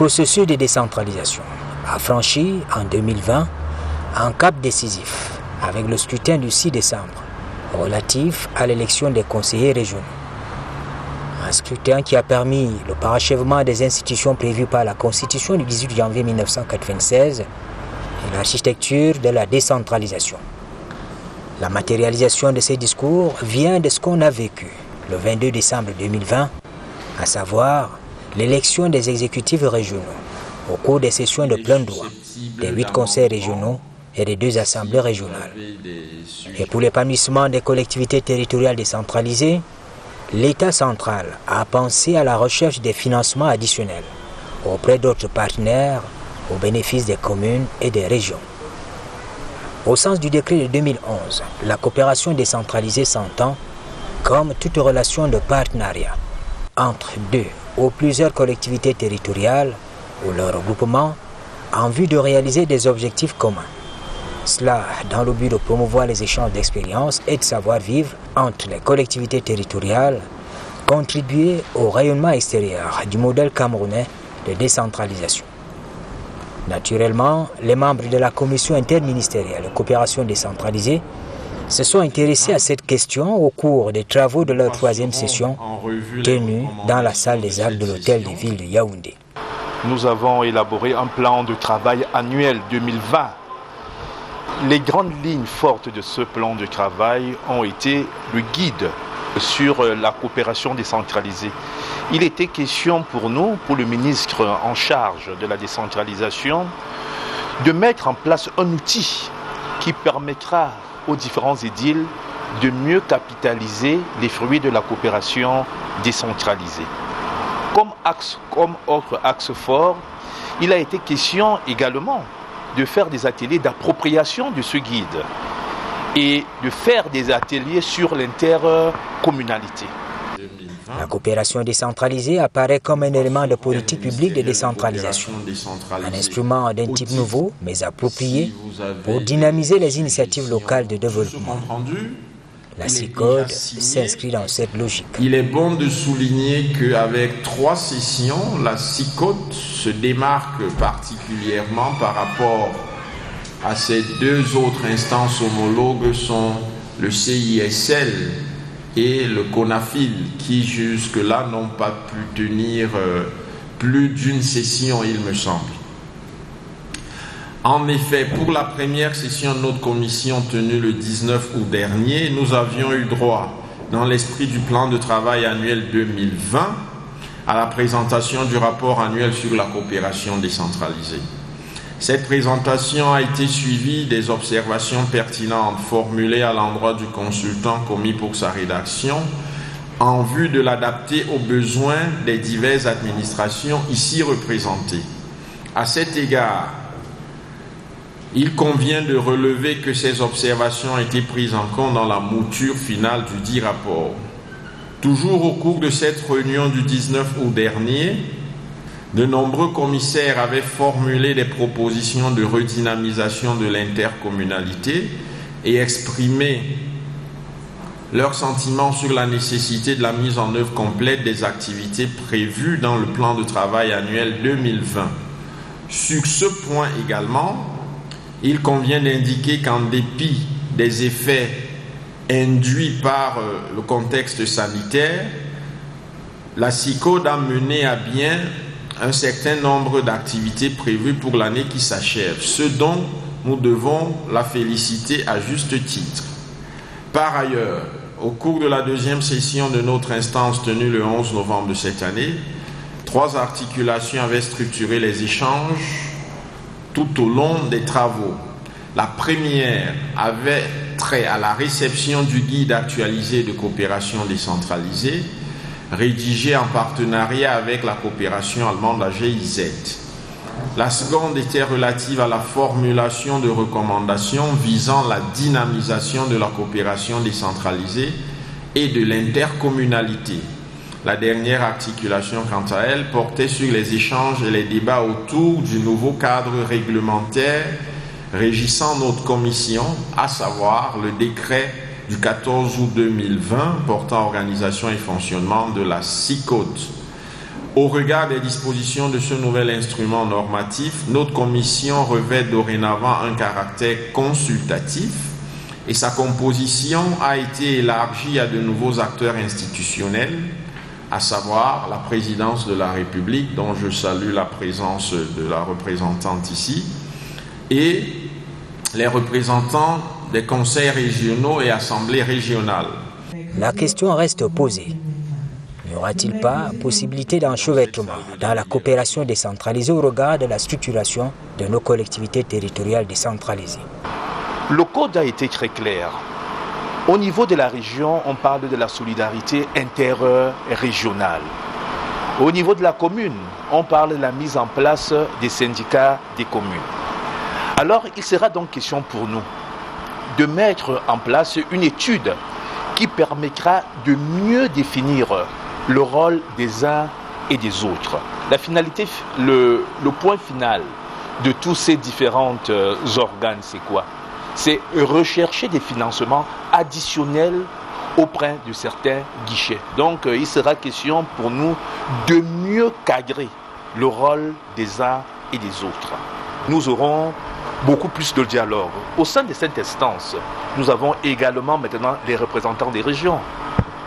processus de décentralisation a franchi en 2020 un cap décisif avec le scrutin du 6 décembre relatif à l'élection des conseillers régionaux. Un scrutin qui a permis le parachèvement des institutions prévues par la Constitution du 18 janvier 1996 et l'architecture de la décentralisation. La matérialisation de ces discours vient de ce qu'on a vécu le 22 décembre 2020, à savoir l'élection des exécutifs régionaux au cours des sessions de plein droit des 8 conseils régionaux et des 2 assemblées régionales. Et pour l'épanouissement des collectivités territoriales décentralisées, l'État central a pensé à la recherche des financements additionnels auprès d'autres partenaires au bénéfice des communes et des régions. Au sens du décret de 2011, la coopération décentralisée s'entend comme toute relation de partenariat entre 2 ou plusieurs collectivités territoriales ou leur regroupement en vue de réaliser des objectifs communs. Cela dans le but de promouvoir les échanges d'expériences et de savoir-vivre entre les collectivités territoriales, contribuer au rayonnement extérieur du modèle camerounais de décentralisation. Naturellement, les membres de la commission interministérielle de coopération décentralisée se sont intéressés à cette question au cours des travaux de leur 3e session tenue dans la salle des arts de l'hôtel de ville de Yaoundé. Nous avons élaboré un plan de travail annuel 2020. Les grandes lignes fortes de ce plan de travail ont été le guide sur la coopération décentralisée. Il était question pour nous, pour le ministre en charge de la décentralisation, de mettre en place un outil qui permettra aux différents édiles de mieux capitaliser les fruits de la coopération décentralisée. Comme autre axe fort, il a été question également de faire des ateliers d'appropriation de ce guide et de faire des ateliers sur l'intercommunalité. La coopération décentralisée apparaît comme un élément de politique publique de décentralisation, un instrument d'un type nouveau mais approprié pour dynamiser les initiatives locales de développement. La CICODE s'inscrit dans cette logique. Il est bon de souligner qu'avec 3 sessions, la CICODE se démarque particulièrement par rapport à ces 2 autres instances homologues sont le CISL et le CONAFIL qui jusque-là n'ont pas pu tenir plus d'une session, il me semble. En effet, pour la première session de notre commission tenue le 19 août dernier, nous avions eu droit, dans l'esprit du plan de travail annuel 2020, à la présentation du rapport annuel sur la coopération décentralisée. Cette présentation a été suivie des observations pertinentes formulées à l'endroit du consultant commis pour sa rédaction en vue de l'adapter aux besoins des diverses administrations ici représentées. À cet égard, il convient de relever que ces observations ont été prises en compte dans la mouture finale du dit rapport. Toujours au cours de cette réunion du 19 août dernier, de nombreux commissaires avaient formulé des propositions de redynamisation de l'intercommunalité et exprimé leurs sentiments sur la nécessité de la mise en œuvre complète des activités prévues dans le plan de travail annuel 2020. Sur ce point également, il convient d'indiquer qu'en dépit des effets induits par le contexte sanitaire, la CICODE a mené à bien un certain nombre d'activités prévues pour l'année qui s'achève, ce dont nous devons la féliciter à juste titre. Par ailleurs, au cours de la 2e session de notre instance tenue le 11 novembre de cette année, 3 articulations avaient structuré les échanges tout au long des travaux. La première avait trait à la réception du guide actualisé de coopération décentralisée, rédigé en partenariat avec la coopération allemande, la GIZ. La seconde était relative à la formulation de recommandations visant la dynamisation de la coopération décentralisée et de l'intercommunalité. La dernière articulation, quant à elle, portait sur les échanges et les débats autour du nouveau cadre réglementaire régissant notre commission, à savoir le décret du 14 août 2020 portant organisation et fonctionnement de la CICODE. Au regard des dispositions de ce nouvel instrument normatif, notre commission revêt dorénavant un caractère consultatif et sa composition a été élargie à de nouveaux acteurs institutionnels, à savoir la présidence de la République, dont je salue la présence de la représentante ici, et les représentants des conseils régionaux et assemblées régionales. La question reste posée. N'y aura-t-il pas possibilité d'enchevêtrement dans la coopération décentralisée au regard de la structuration de nos collectivités territoriales décentralisées? Le code a été très clair. Au niveau de la région, on parle de la solidarité interrégionale. Au niveau de la commune, on parle de la mise en place des syndicats des communes. Alors, il sera donc question pour nous de mettre en place une étude qui permettra de mieux définir le rôle des uns et des autres. La finalité, le point final de tous ces différents organes, c'est quoi? C'est rechercher des financements additionnels auprès de certains guichets. Donc, il sera question pour nous de mieux cadrer le rôle des uns et des autres. Nous aurons beaucoup plus de dialogue. Au sein de cette instance, nous avons également maintenant les représentants des régions.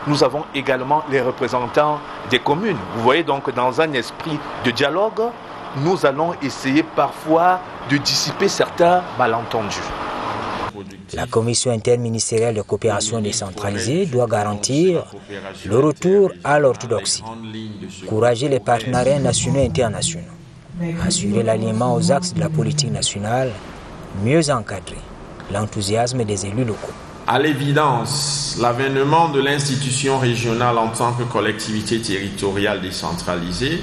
Nous avons également les représentants des communes. Vous voyez donc, dans un esprit de dialogue, nous allons essayer parfois de dissiper certains malentendus. La commission interministérielle de coopération décentralisée doit garantir le retour à l'orthodoxie, encourager les partenariats nationaux et internationaux, assurer l'alignement aux axes de la politique nationale, mieux encadrer l'enthousiasme des élus locaux. À l'évidence, l'avènement de l'institution régionale en tant que collectivité territoriale décentralisée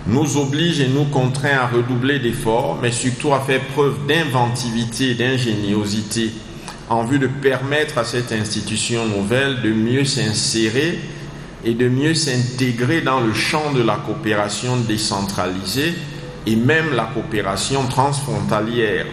nous oblige et nous contraint à redoubler d'efforts, mais surtout à faire preuve d'inventivité et d'ingéniosité en vue de permettre à cette institution nouvelle de mieux s'insérer et de mieux s'intégrer dans le champ de la coopération décentralisée et même la coopération transfrontalière,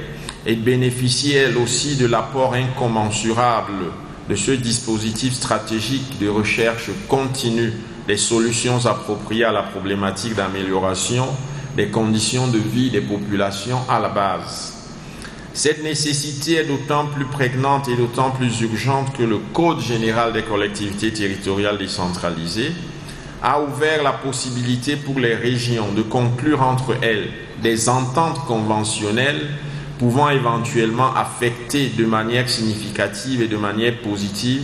et de bénéficier elle aussi de l'apport incommensurable de ce dispositif stratégique de recherche continue des solutions appropriées à la problématique d'amélioration des conditions de vie des populations à la base. Cette nécessité est d'autant plus prégnante et d'autant plus urgente que le Code général des collectivités territoriales décentralisées a ouvert la possibilité pour les régions de conclure entre elles des ententes conventionnelles pouvant éventuellement affecter de manière significative et de manière positive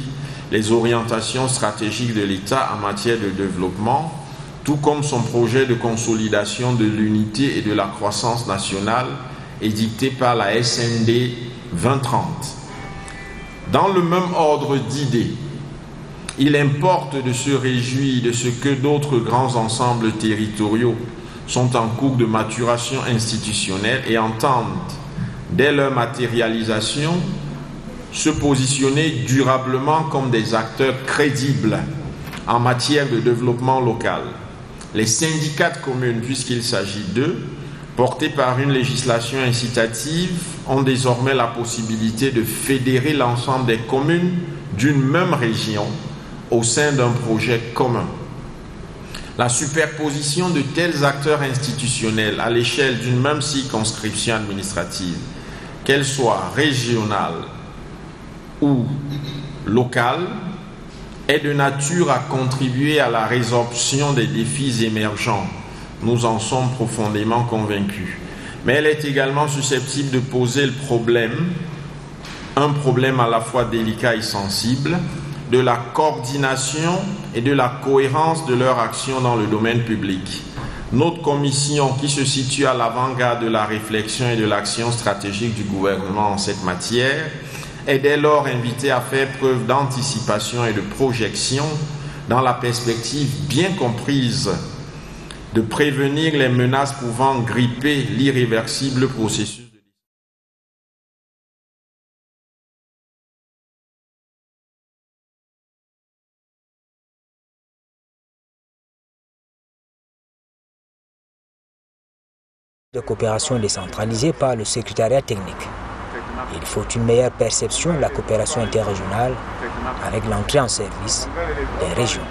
les orientations stratégiques de l'État en matière de développement, tout comme son projet de consolidation de l'unité et de la croissance nationale édicté par la SND 2030. Dans le même ordre d'idées, il importe de se réjouir de ce que d'autres grands ensembles territoriaux sont en cours de maturation institutionnelle et entendent, dès leur matérialisation, se positionner durablement comme des acteurs crédibles en matière de développement local. Les syndicats de communes, puisqu'il s'agit d'eux, portés par une législation incitative, ont désormais la possibilité de fédérer l'ensemble des communes d'une même région au sein d'un projet commun. La superposition de tels acteurs institutionnels à l'échelle d'une même circonscription administrative, qu'elle soit régionale ou locale, est de nature à contribuer à la résorption des défis émergents. Nous en sommes profondément convaincus. Mais elle est également susceptible de poser le problème, un problème à la fois délicat et sensible, de la coordination et de la cohérence de leur action dans le domaine public. Notre commission, qui se situe à l'avant-garde de la réflexion et de l'action stratégique du gouvernement en cette matière, est dès lors invitée à faire preuve d'anticipation et de projection dans la perspective bien comprise de prévenir les menaces pouvant gripper l'irréversible processus de coopération décentralisée par le secrétariat technique. Il faut une meilleure perception de la coopération interrégionale avec l'entrée en service des régions.